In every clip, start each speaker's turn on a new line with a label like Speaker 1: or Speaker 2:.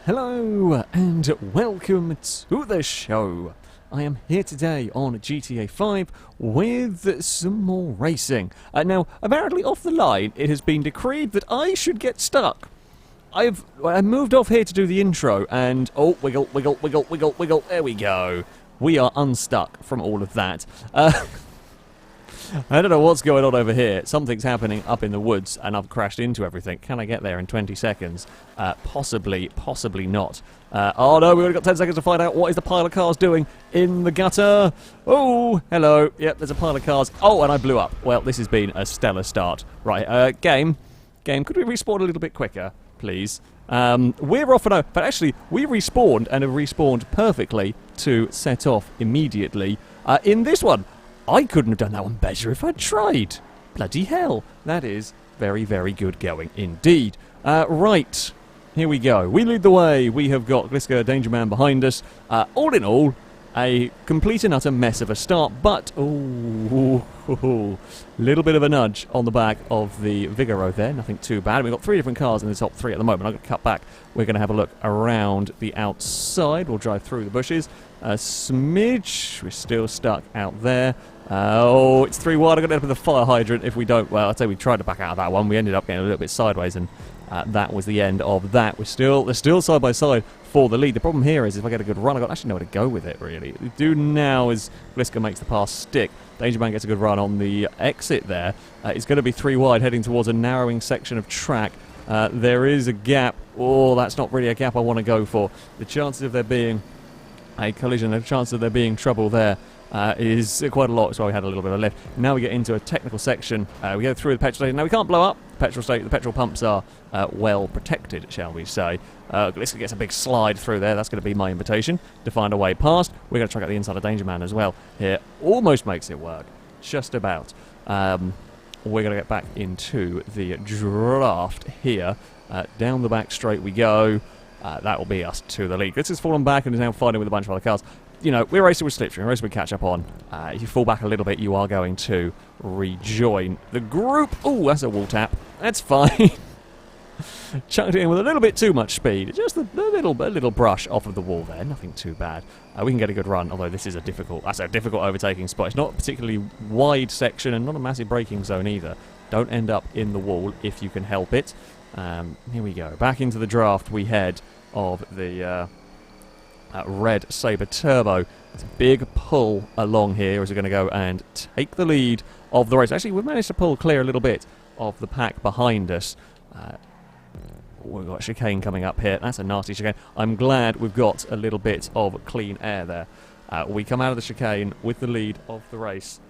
Speaker 1: Hello and welcome to the show. I am here today on GTA 5 with some more racing. Now, apparently off the line, it has been decreed that I should get stuck. I moved off here to do the intro and, oh, wiggle, wiggle, wiggle, wiggle, wiggle, there we go. We are unstuck from all of that. I don't know what's going on over here. Something's happening up in the woods, and I've crashed into everything. Can I get there in 20 seconds? Possibly not. Oh no, we've only got 10 seconds to find out what is the pile of cars doing in the gutter. Oh, hello. Yep, there's a pile of cars. Oh, and I blew up. Well, this has been a stellar start. Right, game, could we respawn a little bit quicker, please? We're off and over, but actually, we respawned and have respawned perfectly to set off immediately. In this one, I couldn't have done that one better if I'd tried. Bloody hell. That is very, very good going indeed. Right. Here we go. We lead the way. We have got Gliska, Danger Man behind us. All in all, a complete and utter mess of a start, but little bit of a nudge on the back of the Vigoro there. Nothing too bad. We've got 3 different cars in the top 3 at the moment. I'm going to cut back. We're going to have a look around the outside. We'll drive through the bushes. A smidge. We're still stuck out there. Oh, it's 3 wide. I'm going to end up with a fire hydrant if we don't. Well, I'd say we tried to back out of that one. We ended up getting a little bit sideways, and that was the end of that. They're still side by side for the lead. The problem here is if I get a good run, I don't actually know where to go with it, really. What we do now is Gliska makes the pass stick. Danger Man gets a good run on the exit there. It's going to be 3 wide, heading towards a narrowing section of track. There is a gap. Oh, that's not really a gap I want to go for. The chances of there being a collision, the chances of there being trouble there is quite a lot. That's why we had a little bit of a lift. Now we get into a technical section. We go through the petrol station. Now we can't blow up. The petrol pumps are well protected, shall we say. Gliska gets a big slide through there. That's going to be my invitation to find a way past. We're going to try out the inside of Danger Man as well here. Almost makes it work. Just about. We're going to get back into the draft here. Down the back straight we go. That will be us to the lead. Gliska's fallen back and is now fighting with a bunch of other cars. You know, we're racing with slipstream, we're racing with catch up on. If you fall back a little bit, you are going to rejoin the group. Oh, that's a wall tap. That's fine. Chucked it in with a little bit too much speed. Just a little brush off of the wall there. Nothing too bad. We can get a good run, although this is a difficult overtaking spot. It's not a particularly wide section and not a massive braking zone either. Don't end up in the wall if you can help it. Here we go. Back into the draft we head of the Red Sabre Turbo. It's a big pull along here as we're going to go and take the lead of the race. Actually, we've managed to pull clear a little bit of the pack behind us. We've got a chicane coming up here. That's a nasty chicane. I'm glad we've got a little bit of clean air there. We come out of the chicane with the lead of the race.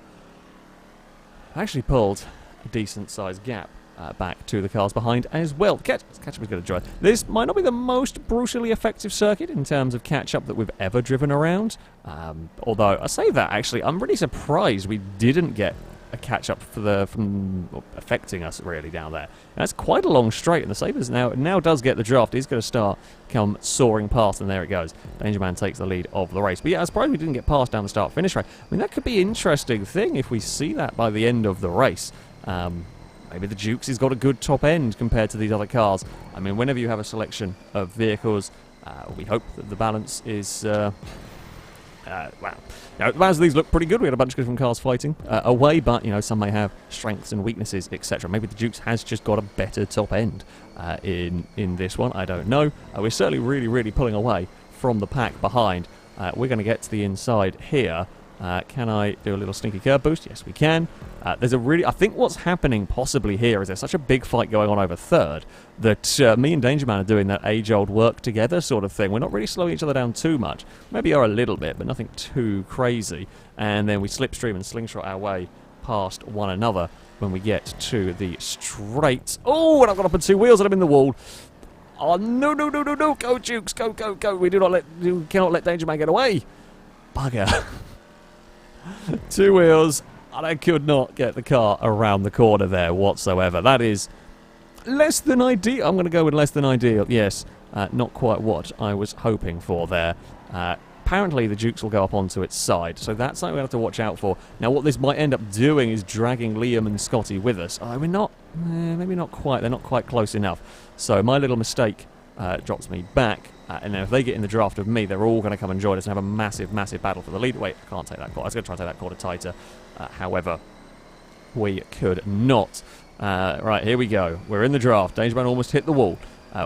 Speaker 1: Actually pulled a decent-sized gap back to the cars behind as well. Catch-up is going to drive. This might not be the most brutally effective circuit in terms of catch-up that we've ever driven around. Although, I say that, actually, I'm really surprised we didn't get a catch-up from affecting us, really, down there. That's quite a long straight, and the Sabres now does get the draft. He's going to come soaring past, and there it goes. Danger Man takes the lead of the race. But yeah, I'm surprised we didn't get past down the start-finish race. I mean, that could be an interesting thing if we see that by the end of the race. Maybe the Dukes has got a good top end compared to these other cars. I mean, whenever you have a selection of vehicles, we hope that the balance is... well, the balance of these look pretty good. We had a bunch of different cars fighting away, but, some may have strengths and weaknesses, etc. Maybe the Dukes has just got a better top end in this one. I don't know. We're certainly really, really pulling away from the pack behind. We're going to get to the inside here. Can I do a little sneaky curb boost? Yes, we can. I think what's happening possibly here is there's such a big fight going on over third that me and Danger Man are doing that age-old work together sort of thing. We're not really slowing each other down too much. Maybe are a little bit, but nothing too crazy. And then we slipstream and slingshot our way past one another when we get to the straight. Oh, and I've got up on 2 wheels and I'm in the wall. Oh, no. Go, Dukes. Go. We cannot let Danger Man get away. Bugger. 2 wheels, and I could not get the car around the corner there whatsoever. That is less than ideal. I'm going to go with less than ideal. Yes, not quite what I was hoping for there. Apparently the Dukes will go up onto its side, so that's something we have to watch out for. Now what this might end up doing is dragging Liam and Scotty with us. We're not, maybe not quite, they're not quite close enough. So my little mistake drops me back. And then if they get in the draft of me, they're all going to come and join us and have a massive, massive battle for the lead. Wait, I can't take that corner. I was going to try to take that corner tighter. However, we could not. Right, here we go. We're in the draft. Dangerman almost hit the wall.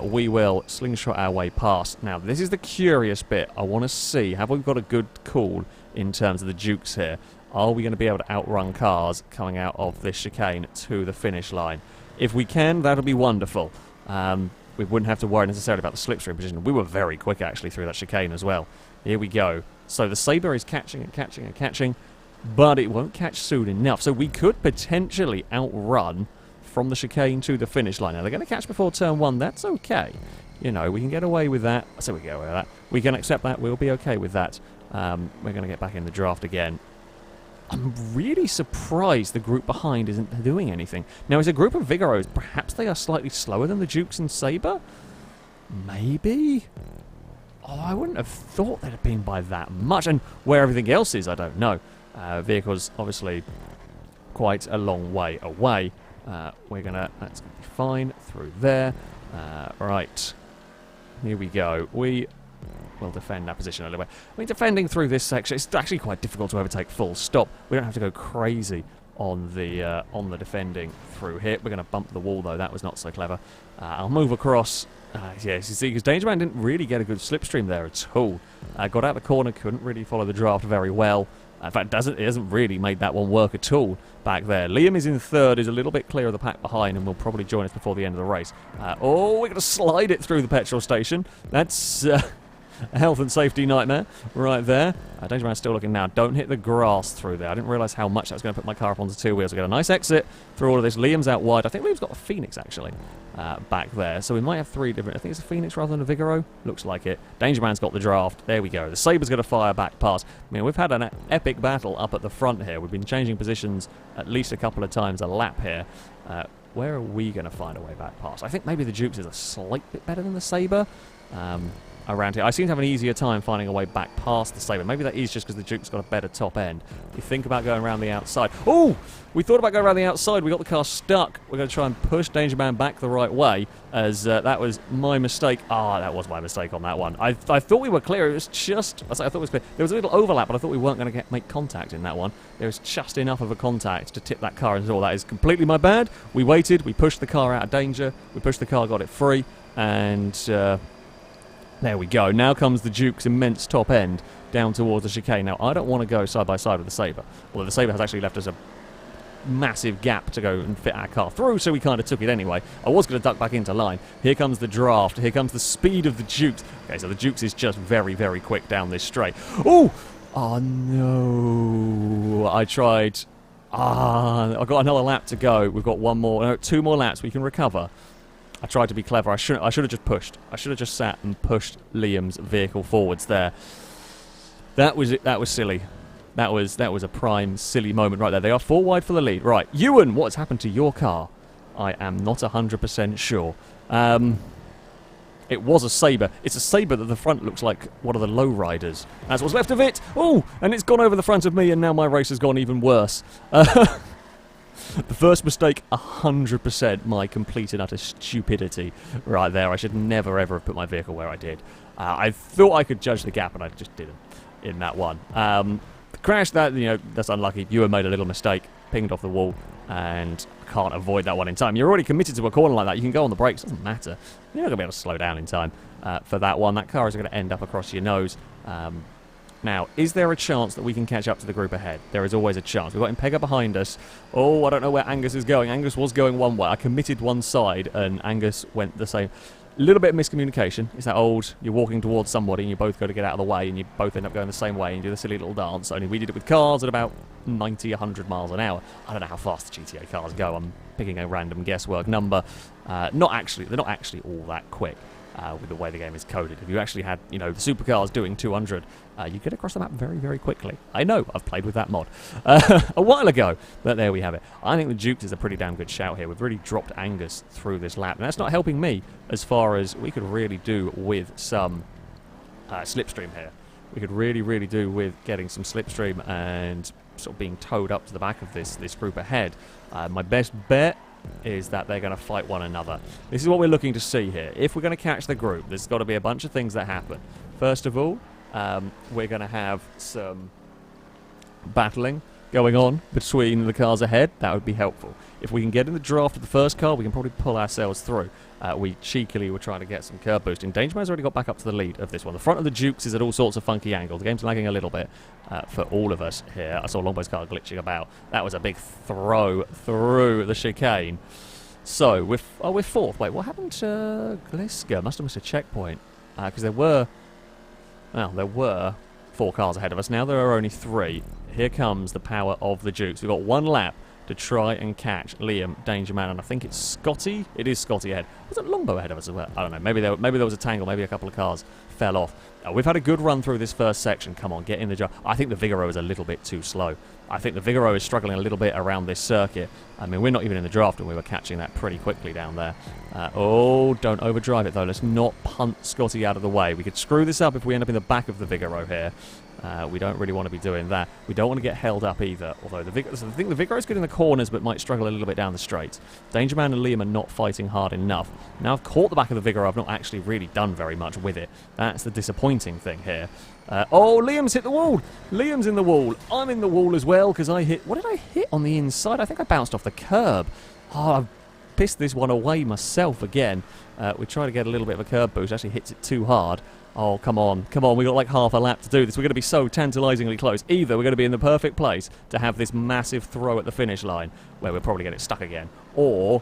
Speaker 1: We will slingshot our way past. Now, this is the curious bit. I want to see, have we got a good call in terms of the Dukes here? Are we going to be able to outrun cars coming out of this chicane to the finish line? If we can, that'll be wonderful. We wouldn't have to worry necessarily about the slipstream position. We were very quick, actually, through that chicane as well. Here we go. So the Sabre is catching and catching and catching, but it won't catch soon enough. So we could potentially outrun from the chicane to the finish line. Now, they're going to catch before turn 1. That's okay. You know, we can get away with that. So we can get away with that. We can accept that. We'll be okay with that. We're going to get back in the draft again. I'm really surprised the group behind isn't doing anything. Now, as a group of Vigoros, perhaps they are slightly slower than the Dukes and Sabre? Maybe? Oh, I wouldn't have thought they'd have been by that much. And where everything else is, I don't know. Vehicles, obviously, quite a long way away. That's going to be fine through there. Right. Here we go. We will defend that position a little bit. I mean, defending through this section, it's actually quite difficult to overtake full stop. We don't have to go crazy on the defending through here. We're going to bump the wall, though. That was not so clever. I'll move across. Yes, you see, because Dangerman didn't really get a good slipstream there at all. Got out the corner, couldn't really follow the draft very well. In fact, it hasn't really made that one work at all back there. Liam is in third, is a little bit clear of the pack behind, and will probably join us before the end of the race. Oh, we're going to slide it through the petrol station. That's a health and safety nightmare right there. Dangerman's still looking now. Don't hit the grass through there. I didn't realise how much that was going to put my car up onto two wheels. We got a nice exit through all of this. Liam's out wide. I think Liam's got a Phoenix, actually, back there. So we might have three different... I think it's a Phoenix rather than a Vigoro. Looks like it. Dangerman's got the draft. There we go. The Sabre's going to fire back past. I mean, we've had an epic battle up at the front here. We've been changing positions at least a couple of times a lap here. Where are we going to find a way back past? I think maybe the Dukes is a slight bit better than the Sabre. Around here. I seem to have an easier time finding a way back past the Sabre. Maybe that is just because the Duke's got a better top end. You think about going around the outside. Oh! We thought about going around the outside. We got the car stuck. We're going to try and push Dangerman back the right way, as that was my mistake. That was my mistake on that one. I thought we were clear. It was just... I thought it was clear. There was a little overlap, but I thought we weren't going to make contact in that one. There was just enough of a contact to tip that car into all. That is completely my bad. We waited. We pushed the car out of danger. We pushed the car, got it free, and... there we go. Now comes the Duke's immense top end down towards the chicane. Now, I don't want to go side by side with the Sabre. Although the Sabre has actually left us a massive gap to go and fit our car through, so we kind of took it anyway. I was going to duck back into line. Here comes the draft. Here comes the speed of the Dukes. Okay, so the Dukes is just very, very quick down this straight. Oh! Oh, no. I tried. I've got another lap to go. We've got two more laps we can recover. I tried to be clever. I should have just pushed. I should have just sat and pushed Liam's vehicle forwards there. That was it. That was silly. That was a prime silly moment right there. They are 4 wide for the lead. Right, Ewan, what has happened to your car? I am not 100% sure. It was a Sabre. It's a Sabre that the front looks like one of the lowriders. That's what's left of it. Oh, and it's gone over the front of me, and now my race has gone even worse. The first mistake, 100% my complete and utter stupidity right there. I should never, ever have put my vehicle where I did. I thought I could judge the gap, and I just didn't in that one. The crash, that's unlucky. Ewan made a little mistake, pinged off the wall, and can't avoid that one in time. You're already committed to a corner like that. You can go on the brakes. Doesn't matter. You're not going to be able to slow down in time for that one. That car is going to end up across your nose. Now, is there a chance that we can catch up to the group ahead? There is always a chance. We've got Impega behind us. Oh, I don't know where Angus is going. Angus was going one way. I committed one side, and Angus went the same. A little bit of miscommunication. It's that old, you're walking towards somebody, and you both got to get out of the way, and you both end up going the same way, and do the silly little dance. Only we did it with cars at about 90, 100 miles an hour. I don't know how fast the GTA cars go. I'm picking a random guesswork number. They're not actually all that quick. With the way the game is coded. If you actually had, the supercars doing 200, you get across the map very, very quickly. I know, I've played with that mod a while ago, but there we have it. I think the Dukes is a pretty damn good shout here. We've really dropped Angus through this lap, and that's not helping me as far as we could really do with some slipstream here. We could really, really do with getting some slipstream and sort of being towed up to the back of this group ahead. My best bet is that they're going to fight one another. This is what we're looking to see here. If we're going to catch the group, there's got to be a bunch of things that happen. First of all, we're going to have some battling going on between the cars ahead. That would be helpful. If we can get in the draft of the first car, we can probably pull ourselves through. We cheekily were trying to get some curb boosting. Dangerman's already got back up to the lead of this one. The front of the Dukes is at all sorts of funky angles. The game's lagging a little bit for all of us here. I saw Longboy's car glitching about. That was a big throw through the chicane. So, we're fourth. Wait, what happened to Gliska? Must have missed a checkpoint. Because there were 4 cars ahead of us. Now there are only 3. Here comes the power of the Dukes. We've got 1 lap to try and catch Liam, Dangerman, and I think it's Scotty. It is Scotty ahead. Was it Longbow ahead of us as well? I don't know. Maybe there was a tangle. Maybe a couple of cars fell off. We've had a good run through this first section. Come on, get in the jar. I think the Vigoro is a little bit too slow. I think the Vigoro is struggling a little bit around this circuit. I mean, we're not even in the draft, and we were catching that pretty quickly down there. Don't overdrive it, though. Let's not punt Scotty out of the way. We could screw this up if we end up in the back of the Vigoro here. We don't really want to be doing that. We don't want to get held up either, although I think the Vigoro is good in the corners but might struggle a little bit down the straights. Dangerman and Liam are not fighting hard enough. Now I've caught the back of the Vigoro. I've not actually really done very much with it. That's the disappointing thing here. Liam's hit the wall. Liam's in the wall. I'm in the wall as well because I hit... What did I hit on the inside? I think I bounced off the curb. I've pissed this one away myself again. We try to get a little bit of a curb boost. Actually hits it too hard. Oh, come on. Come on. We've got like half a lap to do this. We're going to be so tantalisingly close. Either we're going to be in the perfect place to have this massive throw at the finish line, where we'll probably get it stuck again, or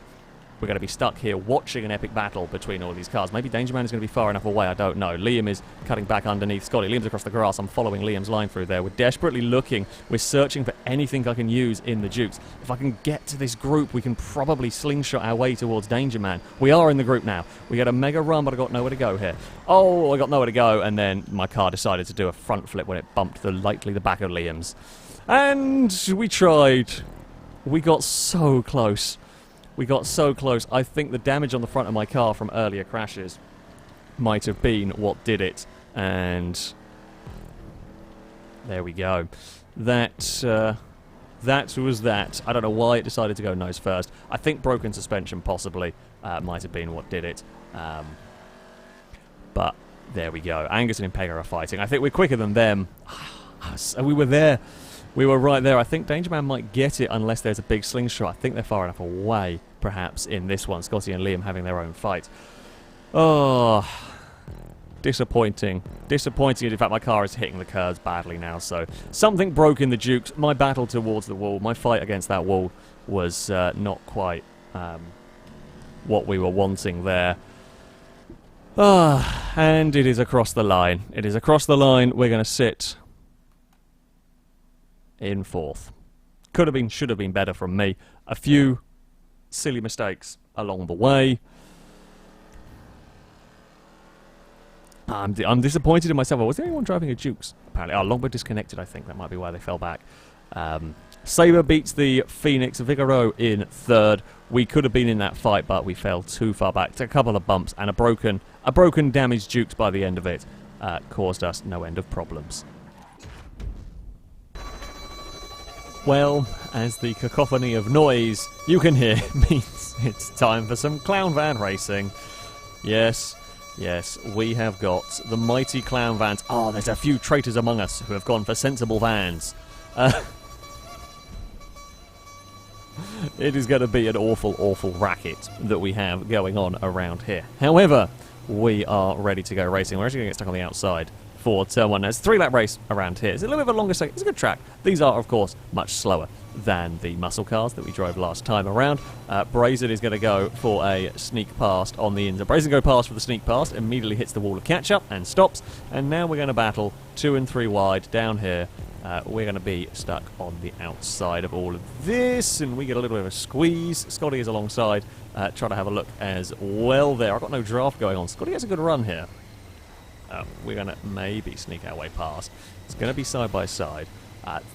Speaker 1: we're going to be stuck here watching an epic battle between all these cars. Maybe Dangerman is going to be far enough away. I don't know. Liam is cutting back underneath Scotty. Liam's across the grass. I'm following Liam's line through there. We're desperately looking. We're searching for anything I can use in the Dukes. If I can get to this group, we can probably slingshot our way towards Dangerman. We are in the group now. We get a mega run, but I got nowhere to go here. Oh, I got nowhere to go, and then my car decided to do a front flip when it bumped lightly the back of Liam's. And we tried. We got so close. We got so close. I think the damage on the front of my car from earlier crashes might have been what did it. And there we go. That was that. I don't know why it decided to go nose first. I think broken suspension possibly might have been what did it. But there we go. Angus and Impega are fighting. I think we're quicker than them. We were there. We were right there. I think Dangerman might get it unless there's a big slingshot. I think they're far enough away, perhaps, in this one. Scotty and Liam having their own fight. Oh, disappointing. Disappointing. In fact, my car is hitting the curves badly now, so something broke in the Dukes. My battle towards the wall, my fight against that wall was not quite what we were wanting there. And it is across the line. It is across the line. We're going to sit in 4th. Could have been, should have been better from me. A few silly mistakes along the way. I'm disappointed in myself. Was there anyone driving a Dukes? Apparently. Longbow disconnected, I think. That might be why they fell back. Sabre beats the Phoenix. Vigoro in 3rd. We could have been in that fight, but we fell too far back. Took a couple of bumps, and a broken damaged Dukes by the end of it caused us no end of problems. Well, as the cacophony of noise you can hear means it's time for some clown van racing. Yes, we have got the mighty clown vans. Oh, there's a few traitors among us who have gone for sensible vans. It is going to be an awful, awful racket that we have going on around here. However, we are ready to go racing. We're actually going to get stuck on the outside for turn 1. Now, it's a 3-lap race around here. It's a little bit of a longer second. It's a good track. These are, of course, much slower than the muscle cars that we drove last time around. Brazen is going to go for a sneak past on the inside. Brazen go past for the sneak past, immediately hits the wall of catch-up and stops. And now we're going to battle 2 and 3 wide down here. We're going to be stuck on the outside of all of this, and we get a little bit of a squeeze. Scotty is alongside, trying to have a look as well there. I've got no draft going on. Scotty has a good run here. We're going to maybe sneak our way past. It's going to be side by side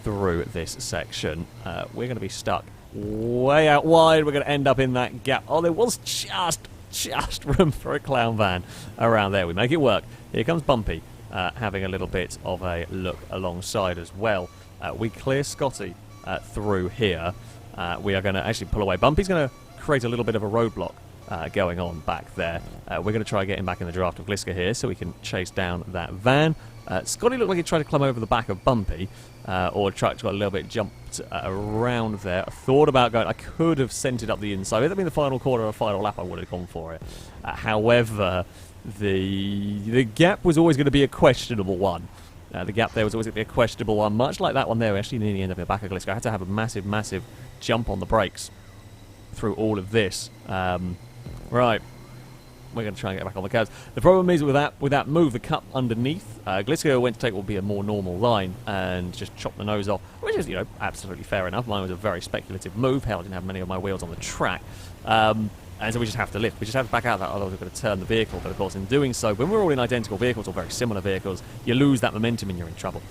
Speaker 1: through this section. We're going to be stuck way out wide. We're going to end up in that gap. Oh, there was just room for a clown van around there. We make it work. Here comes Bumpy, having a little bit of a look alongside as well. We clear Scotty through here. We are going to actually pull away. Bumpy's going to create a little bit of a roadblock going on back there. We're going to try getting back in the draft of Gliska here so we can chase down that van. Scotty looked like he tried to climb over the back of Bumpy, or got a little bit jumped around there. I thought about going, I could have sent it up the inside. If it had been the final quarter or final lap, I would have gone for it. However, the gap was always going to be a questionable one. The gap there was always going to be a questionable one, much like that one there. We actually nearly ended up in the back of Gliska. I had to have a massive, massive jump on the brakes through all of this. Right. We're going to try and get back on the curbs. The problem is with that move, the cut underneath, Gliska went to take what would be a more normal line and just chop the nose off, which is, absolutely fair enough. Mine was a very speculative move. Hell, I didn't have many of my wheels on the track. And so we just have to lift. We just have to back out that, otherwise we're going to turn the vehicle. But of course, in doing so, when we're all in identical vehicles or very similar vehicles, you lose that momentum and you're in trouble.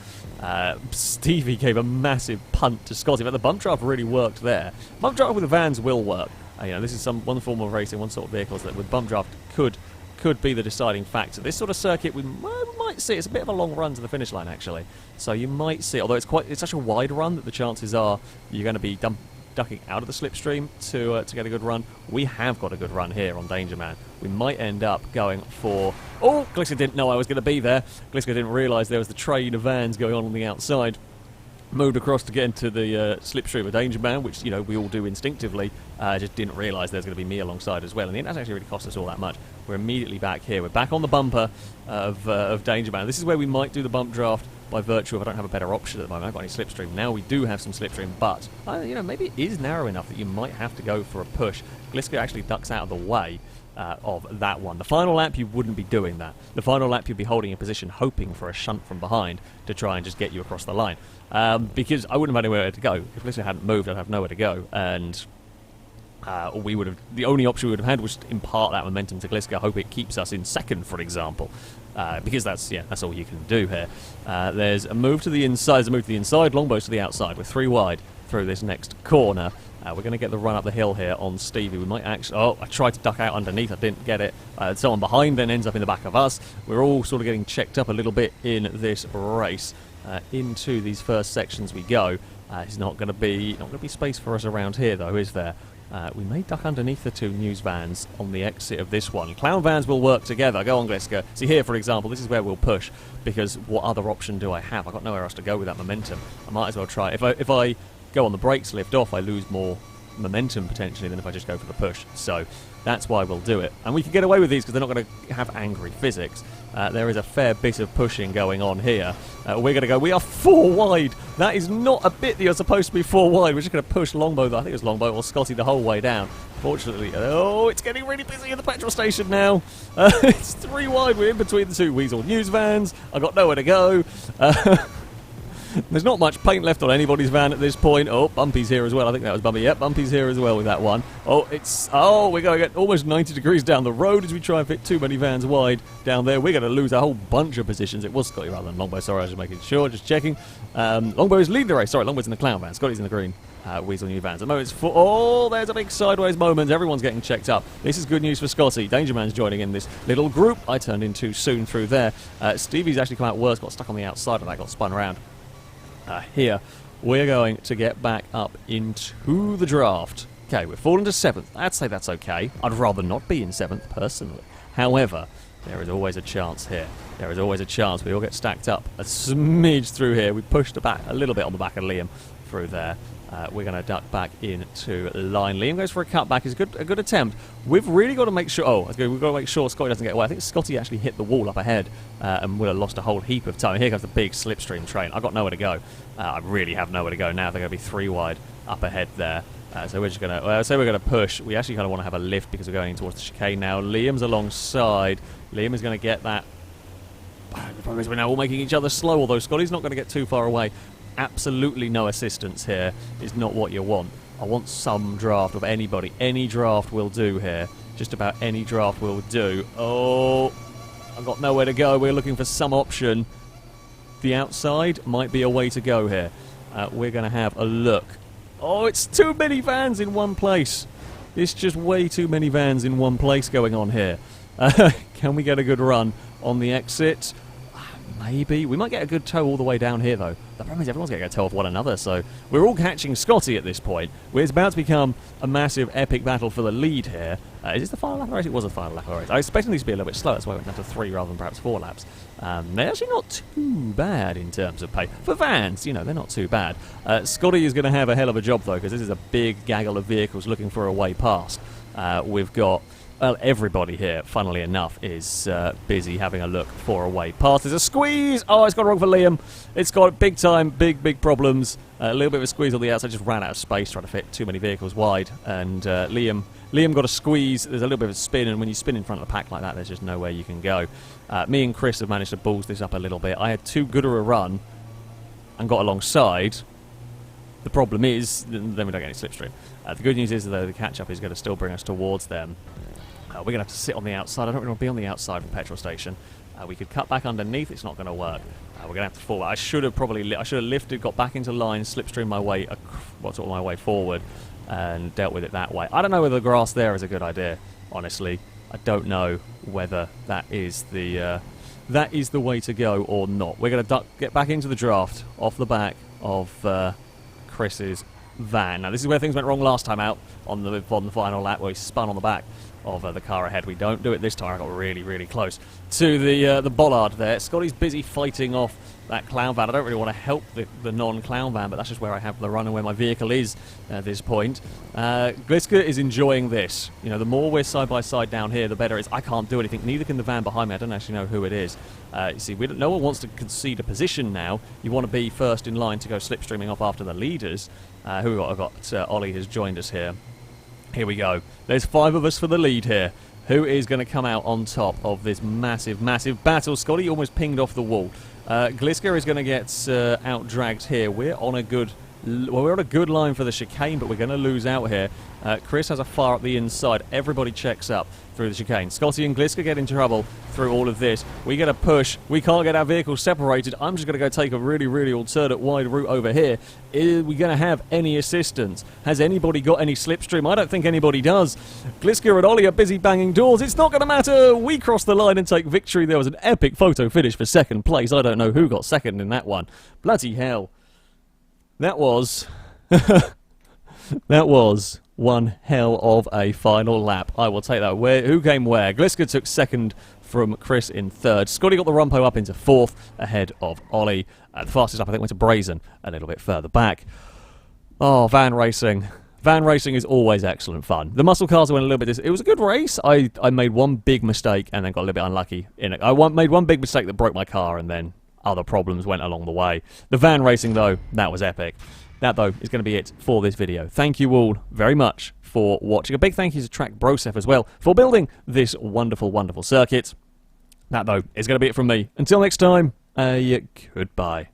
Speaker 1: Stevie gave a massive punt to Scotty, but the bump draft really worked there. Bump draft with the vans will work. This is one form of racing, one sort of vehicles that with bump draft could be the deciding factor. This sort of circuit, we might see, it's a bit of a long run to the finish line, actually. So you might see, although it's such a wide run that the chances are you're going to be ducking out of the slipstream to get a good run. We have got a good run here on Danger Man. We might end up going for... Oh, Gliska didn't know I was going to be there. Gliska didn't realise there was the train of vans going on the outside. Moved across to get into the slipstream of Danger Man, which, we all do instinctively. Just didn't realise there was going to be me alongside as well. And it hasn't actually really cost us all that much. We're immediately back here. We're back on the bumper of Danger Man. This is where we might do the bump draft by virtue of I don't have a better option at the moment. I haven't got any slipstream. Now we do have some slipstream, but, maybe it is narrow enough that you might have to go for a push. Gliska actually ducks out of the way of that one. The final lap, you wouldn't be doing that. The final lap, you'd be holding a position, hoping for a shunt from behind to try and just get you across the line. Because I wouldn't have anywhere to go. If Gliska hadn't moved, I'd have nowhere to go. And the only option we would have had was to impart that momentum to Gliska, hope it keeps us in second, for example. Because that's all you can do here. There's a move to the inside, Longbows to the outside. We're 3 wide through this next corner. We're going to get the run up the hill here on Stevie. We might actually... Oh, I tried to duck out underneath. I didn't get it. Someone behind then ends up in the back of us. We're all sort of getting checked up a little bit in this race. Into these first sections we go. It's not going to be space for us around here, though, is there? We may duck underneath the 2 news vans on the exit of this one. Clown vans will work together. Go on, Gliska. See here, for example, this is where we'll push, because what other option do I have? I've got nowhere else to go with that momentum. I might as well try. If I go on the brakes, lift off, I lose more momentum potentially than if I just go for the push. So that's why we'll do it. And we can get away with these because they're not going to have angry physics. There is a fair bit of pushing going on here. We're going to go. We are 4 wide. That is not a bit that you're supposed to be 4 wide. We're just going to push Longbow, I think it was Longbow or Scotty, the whole way down. Fortunately, it's getting really busy at the petrol station now. It's 3 wide. We're in between the 2 Weasel news vans. I've got nowhere to go. There's not much paint left on anybody's van at this point. Oh, Bumpy's here as well. I think that was Bumpy. Yep, Bumpy's here as well with that one. We're going to get almost 90 degrees down the road as we try and fit too many vans wide down there. We're going to lose a whole bunch of positions. It was Scotty rather than Longbow. Sorry, I was just making sure, just checking. Longbow is leading the race. Sorry, Longbow's in the clown van. Scotty's in the green Weasel new vans. At the moment, there's a big sideways moment. Everyone's getting checked up. This is good news for Scotty. Danger Man's joining in this little group. I turned in too soon through there. Stevie's actually come out worse, got stuck on the outside of that, got spun around. Here, we're going to get back up into the draft. Okay, we've fallen to 7th. I'd say that's okay. I'd rather not be in 7th, personally. However, there is always a chance here. There is always a chance. We all get stacked up a smidge through here. We pushed back a little bit on the back of Liam through there. We're going to duck back into line. Liam goes for a cutback. It's a good attempt. We've really got to make sure... we've got to make sure Scotty doesn't get away. I think Scotty actually hit the wall up ahead and would have lost a whole heap of time. Here comes the big slipstream train. I've got nowhere to go. I really have nowhere to go now. They're going to be 3 wide up ahead there. So we're just going to... say we're going to push. We actually kind of want to have a lift because we're going towards the chicane now. Liam's alongside. Liam is going to get that... The problem is we're now all making each other slow, although Scotty's not going to get too far away. Absolutely no assistance here is not what you want. I want some draft of anybody. Any draft will do here. Just about any draft will do. Oh, I've got nowhere to go. We're looking for some option. The outside might be a way to go here. We're going to have a look. Oh, it's too many vans in one place. It's just way too many vans in one place going on here. Can we get a good run on the exit? Maybe. We might get a good tow all the way down here, though. The problem is everyone's going to get a tow off one another, so we're all catching Scotty at this point. It's about to become a massive, epic battle for the lead here. Is this the final lap of the race? It was a final lap of the race. I was expecting these to be a little bit slower, that's why I went down to 3 rather than perhaps 4 laps. They're actually not too bad in terms of pace. For vans, you know, they're not too bad. Scotty is going to have a hell of a job, though, because this is a big gaggle of vehicles looking for a way past. We've got... Well, everybody here, funnily enough, is busy having a look for a way past. There's a squeeze! Oh, it's gone wrong for Liam. It's got big time, big problems. A little bit of a squeeze on the outside. Just ran out of space trying to fit too many vehicles wide. And Liam got a squeeze. There's a little bit of a spin, and when you spin in front of the pack like that, there's just nowhere you can go. Me and Chris have managed to balls this up a little bit. I had too good of a run and got alongside. The problem is, then we don't get any slipstream. The good news is, though, the catch-up is going to still bring us towards them. We're going to have to sit on the outside. I don't really want to be on the outside of the petrol station. We could cut back underneath. It's not going to work. We're going to have to fall. I should have lifted, got back into line, slipstreamed my way, my way forward, and dealt with it that way. I don't know whether the grass there is a good idea. Honestly, I don't know whether that is the way to go or not. We're going to get back into the draft off the back of Chris's van. Now, this is where things went wrong last time out on the final lap, where he spun on the back of the car ahead. We don't do it this time. I got really close to the bollard there. Scotty's busy fighting off that clown van. I don't really want to help the non-clown van, but that's just where I have the run and where my vehicle is at this point. Gliska is enjoying this. You know, the more we're side by side down here, the better it is. I can't do anything. Neither can the van behind me. I don't actually know who it is. You see, no one wants to concede a position now. You want to be first in line to go slipstreaming off after the leaders. Who we got? I've got Ollie has joined us here. Here we go. There's 5 of us for the lead here. Who is going to come out on top of this massive battle? Scotty almost pinged off the wall. Gliska is going to get out-dragged here. We're on a good line for the chicane, but we're going to lose out here. Chris has a fire up the inside. Everybody checks up through the chicane. Scotty and Gliska get in trouble through all of this. We get a push. We can't get our vehicles separated. I'm just going to go take a really alternate wide route over here. Are we going to have any assistance? Has anybody got any slipstream? I don't think anybody does. Gliska and Ollie are busy banging doors. It's not going to matter. We cross the line and take victory. There was an epic photo finish for second place. I don't know who got second in that one. Bloody hell. That was... that was one hell of a final lap. I will take that. Who came where? Gliska took second from Chris in third. Scotty got the Rumpo up into fourth ahead of Ollie. The fastest up, I think, went to Brazen a little bit further back. Oh, van racing. Van racing is always excellent fun. The muscle cars went a little bit... It was a good race. I made one big mistake and then got a little bit unlucky in it. I made one big mistake that broke my car, and then other problems went along the way. The van racing, though, that was epic. That, though, is going to be it for this video. Thank you all very much for watching. A big thank you to Track Brosef as well for building this wonderful circuit. That, though, is going to be it from me. Until next time, goodbye.